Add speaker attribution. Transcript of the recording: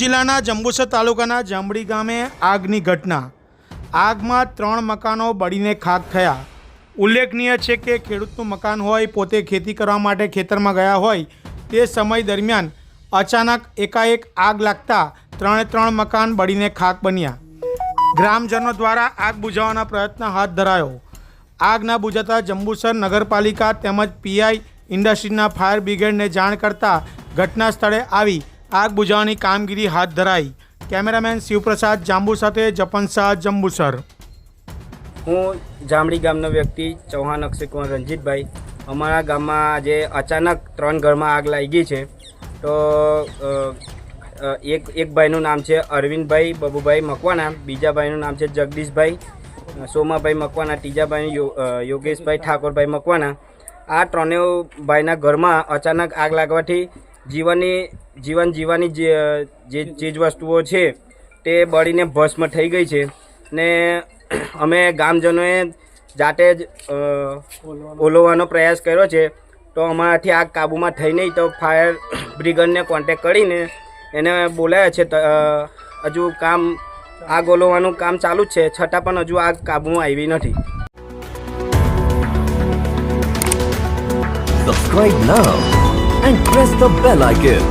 Speaker 1: જિલ્લાના જંબુસર તાલુકાના જાંબડી ગામે આગની ઘટના। આગમાં 3 મકાનો બળીને ખાખ થયા। ઉલ્લેખનીય છે કે ખેડૂતનું મકાન હોય, પોતે ખેતી કરવા માટે ખેતરમાં ગયા હોય તે સમય દરમિયાન અચાનક એકાએક આગ લાગતા 3 મકાન બળીને ખાખ બન્યા। ગ્રામજનો દ્વારા આગ બુઝાવવાનો પ્રયત્ન હાથ ધરાયો। આગ ન બુઝાતા જંબુસર નગરપાલિકા તેમજ પીઆઈ ઇન્ડસ્ટ્રીના ફાયર બ્રિગેડને જાણ કરતા ઘટના સ્થળે આવી આગ બુઝાવવાની કામગીરી હાથ ધરાઈ। કેમેરામેન શિવપ્રસાદ જાંબુ સાથે જપન શાહ, જંબુસર।
Speaker 2: હું જામડી ગામનો વ્યક્તિ ચૌહાણ અક્ષયકુમાર રણજીતભાઈ। અમારા ગામમાં આજે અચાનક 3 ઘરમાં આગ લાગી છે। તો એક ભાઈનું નામ છે અરવિંદભાઈ બબુભાઈ મકવાણા, બીજા ભાઈનું નામ છે જગદીશભાઈ સોમાભાઈ મકવાણા, ત્રીજા ભાઈ યોગેશભાઈ ઠાકોરભાઈ મકવાણા। આ 3 ભાઈના ઘરમાં અચાનક આગ લાગવાથી જીવન જીવવાની જે ચીજ વસ્તુઓ છે તે બળીને ભસ્મ થઈ ગઈ છે ને અમે ગામજનોએ જાતે જ ઓલવવાનો પ્રયાસ કર્યો છે। તો અમારાથી આગ કાબૂમાં થઈ નહીં તો ફાયર બ્રિગેડને કોન્ટેક કરીને એને બોલાયા છે। હજુ આગ ઓલવવાનું કામ ચાલુ જ છે, છતાં પણ હજુ આગ કાબૂમાં આવી નથી।
Speaker 3: Subscribe now and press the bell icon.